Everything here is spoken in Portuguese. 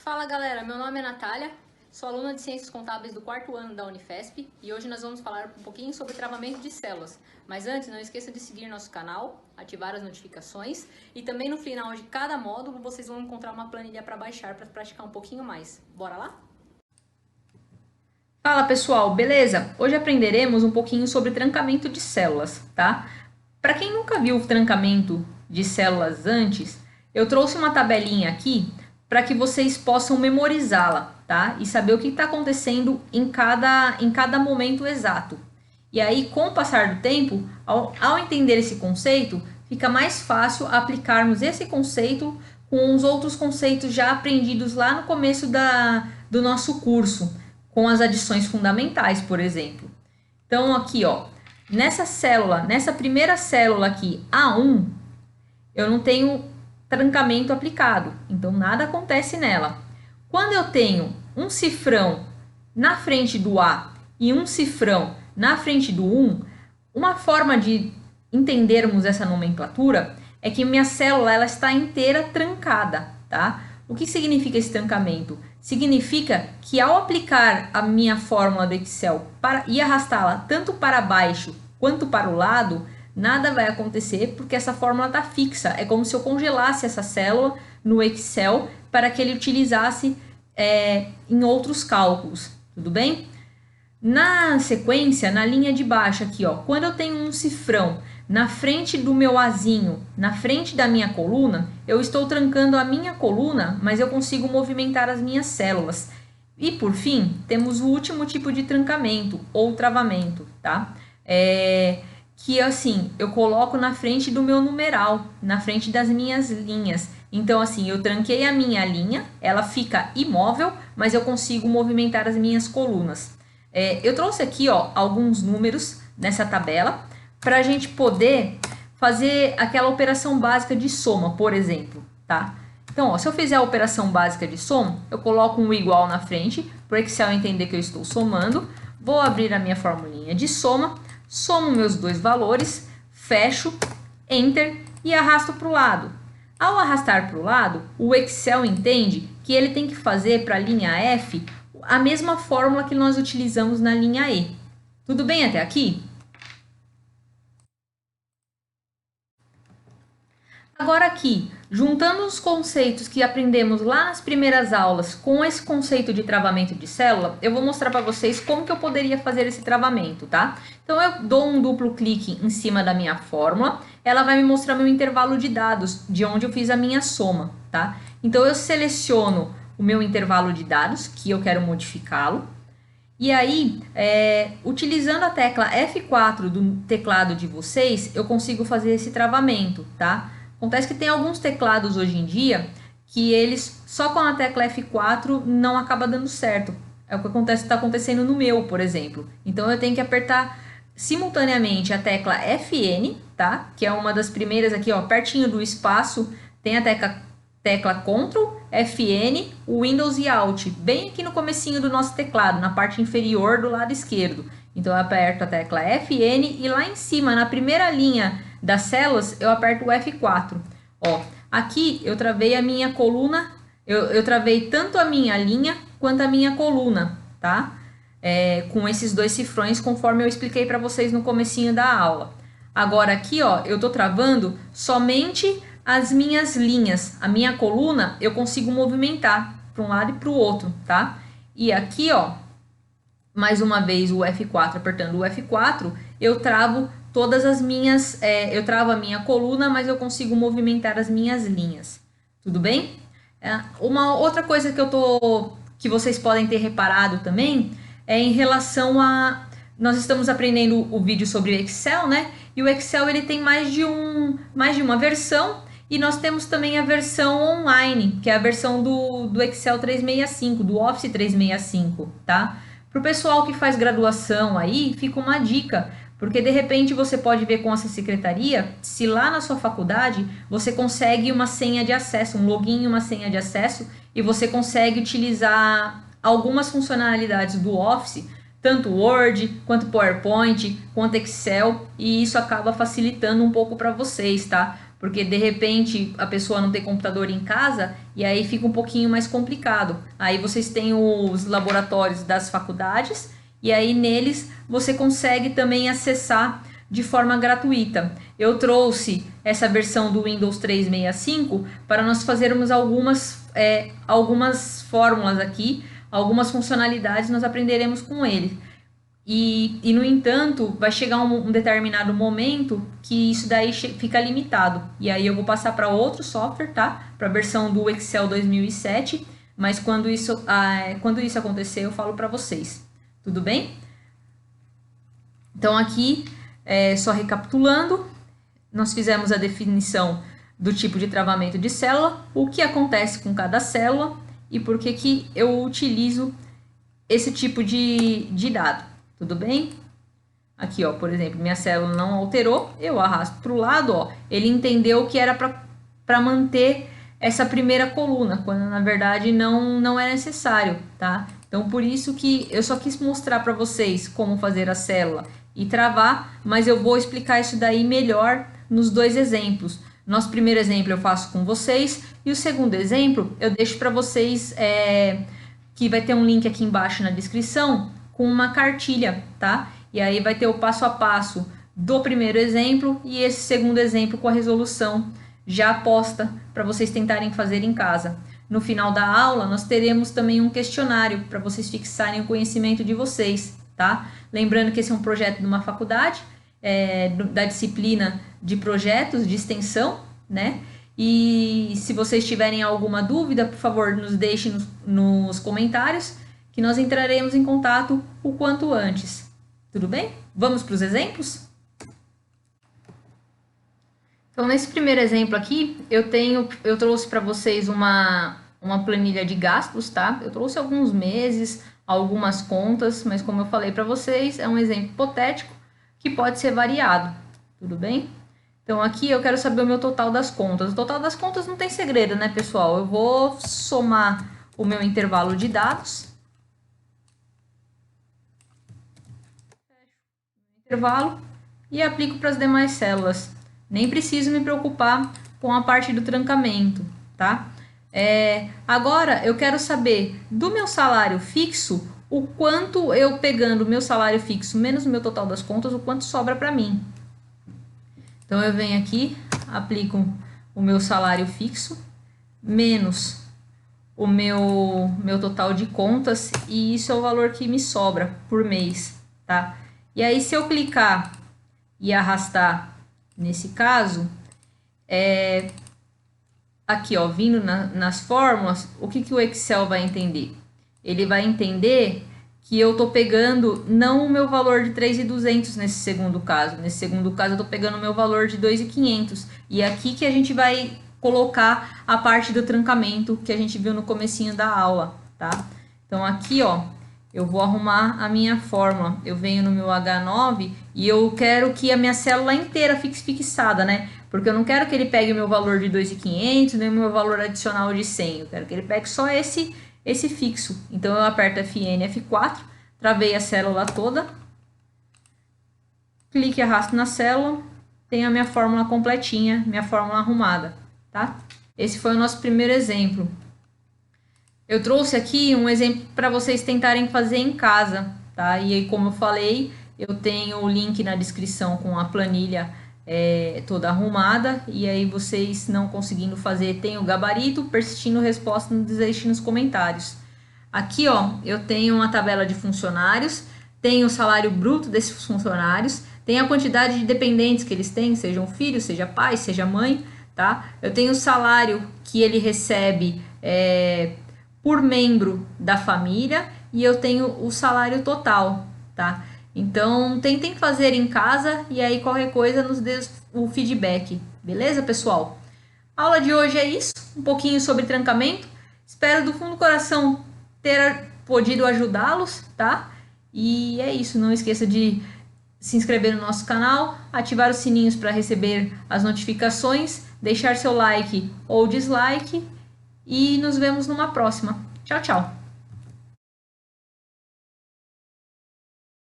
Fala galera, meu nome é Natália, sou aluna de Ciências Contábeis do 4º ano da Unifesp e hoje nós vamos falar um pouquinho sobre travamento de células. Mas antes, não esqueça de seguir nosso canal, ativar as notificações e também no final de cada módulo vocês vão encontrar uma planilha para baixar para praticar um pouquinho mais. Bora lá? Fala pessoal, beleza? Hoje aprenderemos um pouquinho sobre trancamento de células, tá? Para quem nunca viu o trancamento de células antes, eu trouxe uma tabelinha aqui para que vocês possam memorizá-la, tá? E saber o que está acontecendo em cada momento exato. E aí, com o passar do tempo, ao entender esse conceito, fica mais fácil aplicarmos esse conceito com os outros conceitos já aprendidos lá no começo do nosso curso, com as adições fundamentais, por exemplo. Então, aqui, ó, nessa primeira célula aqui, A1, eu não tenho trancamento aplicado, então nada acontece nela. Quando eu tenho um cifrão na frente do A e um cifrão na frente do 1, uma forma de entendermos essa nomenclatura é que minha célula ela está inteira trancada, tá? O que significa esse trancamento? Significa que ao aplicar a minha fórmula do Excel e arrastá-la tanto para baixo quanto para o lado, nada vai acontecer porque essa fórmula está fixa. É como se eu congelasse essa célula no Excel para que ele utilizasse em outros cálculos, tudo bem? Na sequência, na linha de baixo aqui, ó, quando eu tenho um cifrão na frente do meu azinho, na frente da minha coluna, eu estou trancando a minha coluna, mas eu consigo movimentar as minhas células. E por fim, temos o último tipo de trancamento ou travamento, tá? Que assim, eu coloco na frente do meu numeral, na frente das minhas linhas. Então assim, eu tranquei a minha linha, ela fica imóvel, mas eu consigo movimentar as minhas colunas. Eu trouxe aqui, ó, alguns números nessa tabela para a gente poder fazer aquela operação básica de soma, por exemplo, tá? Então, ó, se eu fizer a operação básica de soma, eu coloco um igual na frente, para o Excel entender que eu estou somando, vou abrir a minha formulinha de soma, somo meus dois valores, fecho, Enter e arrasto para o lado. Ao arrastar para o lado, o Excel entende que ele tem que fazer para a linha F a mesma fórmula que nós utilizamos na linha E. Tudo bem até aqui? Agora aqui, juntando os conceitos que aprendemos lá nas primeiras aulas com esse conceito de travamento de célula, eu vou mostrar para vocês como que eu poderia fazer esse travamento, tá? Então, eu dou um duplo clique em cima da minha fórmula, ela vai me mostrar meu intervalo de dados, de onde eu fiz a minha soma, tá? Então, eu seleciono o meu intervalo de dados, que eu quero modificá-lo, e aí, utilizando a tecla F4 do teclado de vocês, eu consigo fazer esse travamento, tá? Acontece que tem alguns teclados hoje em dia que eles, só com a tecla F4, não acaba dando certo. É o que está acontecendo no meu, por exemplo. Então, eu tenho que apertar simultaneamente a tecla FN, tá? Que é uma das primeiras aqui, ó, pertinho do espaço, tem a tecla Ctrl, FN, Windows e Alt, bem aqui no comecinho do nosso teclado, na parte inferior do lado esquerdo. Então, eu aperto a tecla FN e lá em cima, na primeira linha das células, eu aperto o F4. Ó, aqui eu travei a minha coluna, eu travei tanto a minha linha quanto a minha coluna, tá? Com esses dois cifrões, conforme eu expliquei para vocês no comecinho da aula. Agora aqui, ó, eu tô travando somente as minhas linhas. A minha coluna eu consigo movimentar para um lado e para o outro, tá? E aqui, ó, mais uma vez o F4, apertando o F4, eu travo todas as minhas, eu travo a minha coluna, mas eu consigo movimentar as minhas linhas. Tudo bem? Uma outra coisa que vocês podem ter reparado também é em relação a... Nós estamos aprendendo o vídeo sobre o Excel, né? E o Excel ele tem mais de uma versão, e nós temos também a versão online, que é a versão do Excel 365, do Office 365, tá? Para o pessoal que faz graduação aí, fica uma dica, porque de repente você pode ver com essa secretaria se lá na sua faculdade você consegue uma senha de acesso, um login e uma senha de acesso, e você consegue utilizar algumas funcionalidades do Office, tanto Word, quanto PowerPoint, quanto Excel, e isso acaba facilitando um pouco para vocês, tá? Porque de repente a pessoa não tem computador em casa e aí fica um pouquinho mais complicado. Aí vocês têm os laboratórios das faculdades e aí neles você consegue também acessar de forma gratuita. Eu trouxe essa versão do Windows 365 para nós fazermos algumas fórmulas aqui, algumas funcionalidades nós aprenderemos com ele. E no entanto, vai chegar um determinado momento que isso daí fica limitado. E aí eu vou passar para outro software, tá? Para a versão do Excel 2007. Mas quando isso acontecer, eu falo para vocês. Tudo bem? Então aqui, só recapitulando, nós fizemos a definição do tipo de travamento de célula, o que acontece com cada célula e por que eu utilizo esse tipo de dado. Tudo bem? Aqui, ó, por exemplo, minha célula não alterou, eu arrasto para o lado, ó, ele entendeu que era para manter essa primeira coluna, quando na verdade não é necessário, tá? Então, por isso que eu só quis mostrar para vocês como fazer a célula e travar, mas eu vou explicar isso daí melhor nos dois exemplos. Nosso primeiro exemplo eu faço com vocês e o segundo exemplo eu deixo para vocês, que vai ter um link aqui embaixo na descrição, com uma cartilha, tá? E aí vai ter o passo a passo do primeiro exemplo e esse segundo exemplo com a resolução já posta para vocês tentarem fazer em casa. No final da aula, nós teremos também um questionário para vocês fixarem o conhecimento de vocês, tá? Lembrando que esse é um projeto de uma faculdade, da disciplina de projetos de extensão, né? E se vocês tiverem alguma dúvida, por favor, nos deixem nos comentários, que nós entraremos em contato o quanto antes. Tudo bem? Vamos para os exemplos? Então, nesse primeiro exemplo aqui, eu trouxe para vocês uma planilha de gastos, tá? Eu trouxe alguns meses, algumas contas, mas como eu falei para vocês, é um exemplo hipotético que pode ser variado. Tudo bem? Então, aqui eu quero saber o meu total das contas. O total das contas não tem segredo, né, pessoal? Eu vou somar o meu intervalo de dados. Intervalo e aplico para as demais células. Nem preciso me preocupar com a parte do trancamento, tá? Agora eu quero saber do meu salário fixo, o quanto eu pegando o meu salário fixo menos o meu total das contas, o quanto sobra para mim. Então eu venho aqui, aplico o meu salário fixo menos o meu total de contas e isso é o valor que me sobra por mês, tá? E aí, se eu clicar e arrastar nesse caso, aqui, ó, vindo nas fórmulas, o que o Excel vai entender? Ele vai entender que eu tô pegando não o meu valor de 3.200 nesse segundo caso. Nesse segundo caso, eu tô pegando o meu valor de 2.500. E aqui que a gente vai colocar a parte do trancamento que a gente viu no comecinho da aula, tá? Então, aqui, ó, eu vou arrumar a minha fórmula. Eu venho no meu H9 e eu quero que a minha célula inteira fique fixada, né? Porque eu não quero que ele pegue o meu valor de 2.500, nem o meu valor adicional de 100. Eu quero que ele pegue só esse fixo. Então, eu aperto Fn, F4, travei a célula toda, clique e arrasto na célula, tenho a minha fórmula completinha, minha fórmula arrumada, tá? Esse foi o nosso primeiro exemplo. Eu trouxe aqui um exemplo para vocês tentarem fazer em casa, tá? E aí, como eu falei, eu tenho o link na descrição com a planilha toda arrumada. E aí, vocês não conseguindo fazer, tem o gabarito, persistindo resposta, deixe nos comentários. Aqui, ó, eu tenho uma tabela de funcionários, tenho o salário bruto desses funcionários, tem a quantidade de dependentes que eles têm, sejam filhos, seja pai, seja mãe, tá? Eu tenho o salário que ele recebe por membro da família e eu tenho o salário total, tá? Então, tentem fazer em casa e aí qualquer coisa nos dê o feedback, beleza, pessoal? A aula de hoje é isso, um pouquinho sobre trancamento. Espero do fundo do coração ter podido ajudá-los, tá? E é isso, não esqueça de se inscrever no nosso canal, ativar os sininhos para receber as notificações, deixar seu like ou dislike e nos vemos numa próxima. Tchau, tchau!